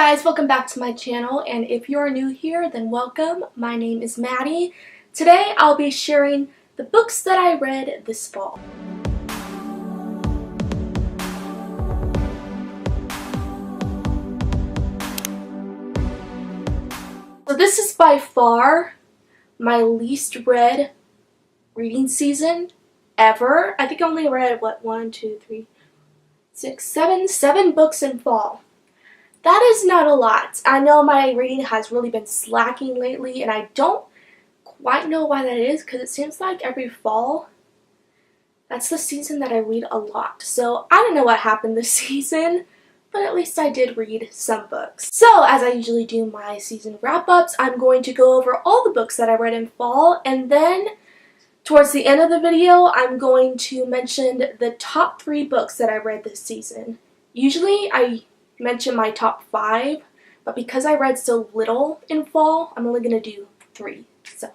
guys, welcome back to my channel, and if you're new here, then welcome. My name is Maddie. Today I'll be sharing the books that I read this fall. So this is by far my least read reading season ever. I think I only read, seven books in fall. That is not a lot. I know my reading has really been slacking lately, and I don't quite know why that is, because it seems like every fall, that's the season that I read a lot. So I don't know what happened this season, but at least I did read some books. So as I usually do my season wrap-ups, I'm going to go over all the books that I read in fall, and then towards the end of the video, I'm going to mention the top 3 books that I read this season. Usually I mention my top 5, but because I read so little in fall, I'm only going to do 3. So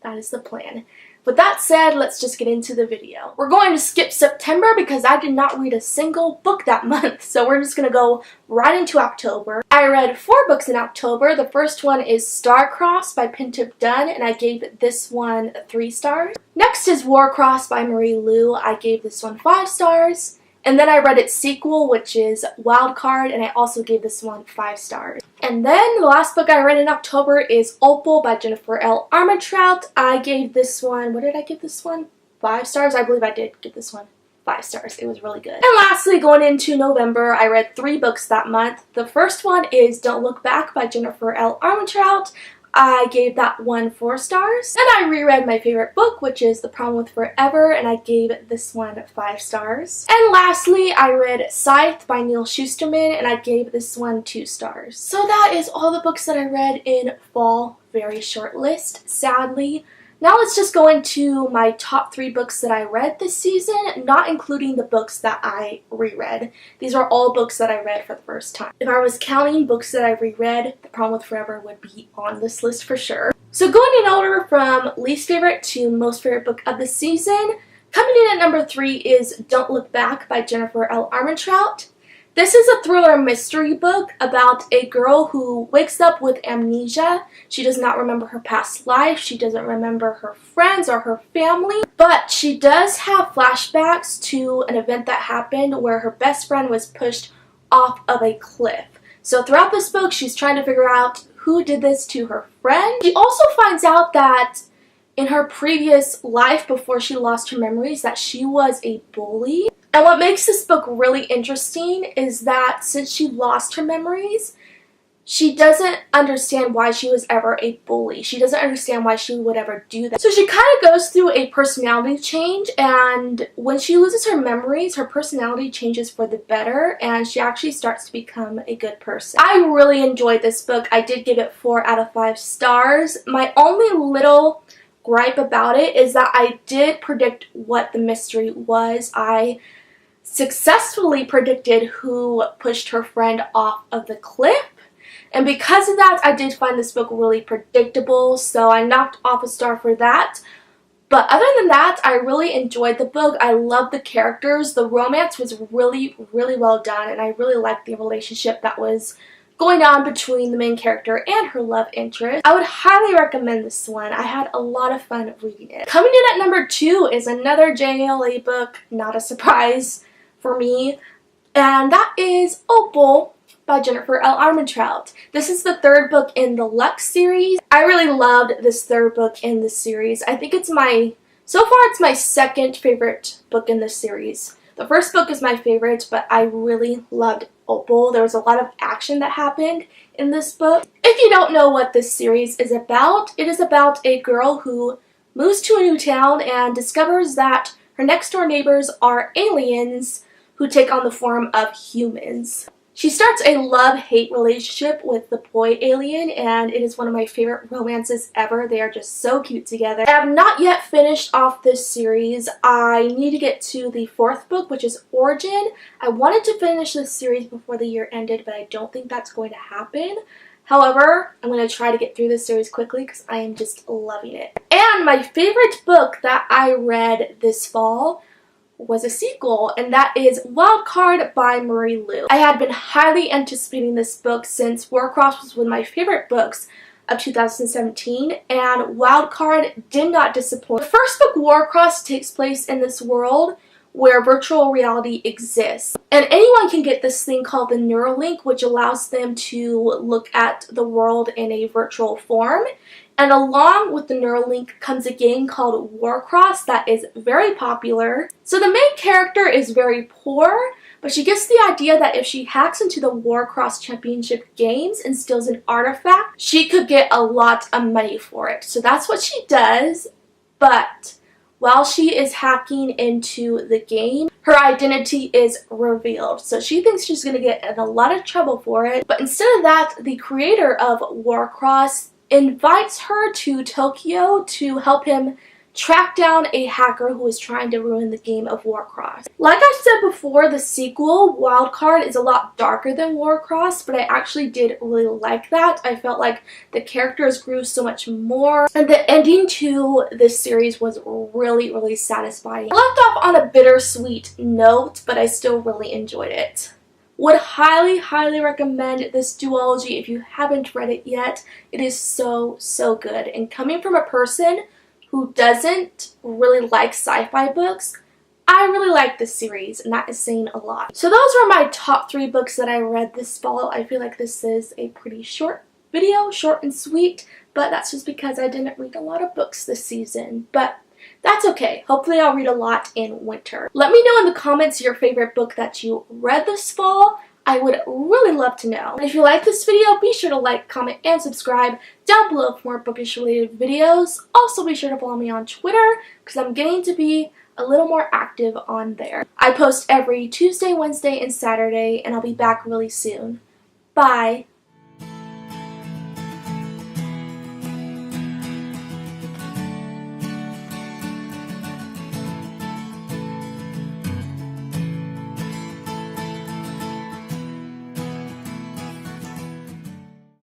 that is the plan. With that said, let's just get into the video. We're going to skip September because I did not read a single book that month, so we're just going to go right into October. I read 4 books in October. The first one is Star-Crossed by Pintip Dunn, and I gave this one 3 stars. Next is War-Crossed by Marie Lu. I gave this one 5 stars. And then I read its sequel, which is Wildcard, and I also gave this one 5 stars. And then the last book I read in October is Opal by Jennifer L. Armentrout. I gave this one, what did I give this one? 5 stars? I believe I did give this one 5 stars. It was really good. And lastly, going into November, I read 3 books that month. The first one is Don't Look Back by Jennifer L. Armentrout. I gave that one 4 stars. And I reread my favorite book, which is The Problem with Forever, and I gave this one 5 stars. And lastly, I read Scythe by Neil Shusterman, and I gave this one 2 stars. So that is all the books that I read in fall. Very short list, sadly. Now let's just go into my top 3 books that I read this season, not including the books that I reread. These are all books that I read for the first time. If I was counting books that I reread, The Problem with Forever would be on this list for sure. So going in order from least favorite to most favorite book of the season, coming in at number 3 is Don't Look Back by Jennifer L. Armentrout. This is a thriller mystery book about a girl who wakes up with amnesia. She does not remember her past life. She doesn't remember her friends or her family. But she does have flashbacks to an event that happened where her best friend was pushed off of a cliff. So throughout this book, she's trying to figure out who did this to her friend. She also finds out that in her previous life, before she lost her memories, that she was a bully. And what makes this book really interesting is that since she lost her memories, she doesn't understand why she was ever a bully. She doesn't understand why she would ever do that. So she kind of goes through a personality change, and when she loses her memories, her personality changes for the better, and she actually starts to become a good person. I really enjoyed this book. I did give it 4 out of 5 stars. My only little gripe about it is that I did predict what the mystery was. I successfully predicted who pushed her friend off of the cliff, and because of that, I did find this book really predictable, so I knocked off a star for that. But other than that, I really enjoyed the book. I loved the characters. The romance was really, really well done, and I really liked the relationship that was going on between the main character and her love interest. I would highly recommend this one. I had a lot of fun reading it. Coming in at number 2 is another JLA book, not a surprise for me, and that is Opal by Jennifer L. Armentrout. This is the 3rd book in the Lux series. I really loved this 3rd book in this series. I think it's so far it's my 2nd favorite book in this series. The first book is my favorite, but I really loved Opal. There was a lot of action that happened in this book. If you don't know what this series is about, it is about a girl who moves to a new town and discovers that her next door neighbors are aliens who take on the form of humans. She starts a love-hate relationship with the boy alien, and it is one of my favorite romances ever. They are just so cute together. I have not yet finished off this series. I need to get to the 4th book, which is Origin. I wanted to finish this series before the year ended, but I don't think that's going to happen. However, I'm going to try to get through this series quickly because I am just loving it. And my favorite book that I read this fall was a sequel, and that is Wildcard by Marie Lu. I had been highly anticipating this book since Warcross was one of my favorite books of 2017, and Wildcard did not disappoint. The first book, Warcross, takes place in this world where virtual reality exists, and anyone can get this thing called the Neuralink, which allows them to look at the world in a virtual form. And along with the Neuralink comes a game called Warcross that is very popular. So the main character is very poor, but she gets the idea that if she hacks into the Warcross Championship games and steals an artifact, she could get a lot of money for it. So that's what she does, but while she is hacking into the game, her identity is revealed. So she thinks she's going to get in a lot of trouble for it, but instead of that, the creator of Warcross invites her to Tokyo to help him track down a hacker who is trying to ruin the game of Warcross. Like I said before, the sequel, Wildcard, is a lot darker than Warcross, but I actually did really like that. I felt like the characters grew so much more, and the ending to this series was really, really satisfying. I left off on a bittersweet note, but I still really enjoyed it. Would highly, highly recommend this duology if you haven't read it yet. It is so, so good. And coming from a person who doesn't really like sci-fi books, I really like this series, and that is saying a lot. So those were my top 3 books that I read this fall. I feel like this is a pretty short video, short and sweet, but that's just because I didn't read a lot of books this season. But that's okay. Hopefully I'll read a lot in winter. Let me know in the comments your favorite book that you read this fall. I would really love to know. And if you like this video, be sure to like, comment, and subscribe down below for more bookish related videos. Also be sure to follow me on Twitter because I'm getting to be a little more active on there. I post every Tuesday, Wednesday, and Saturday, and I'll be back really soon. Bye!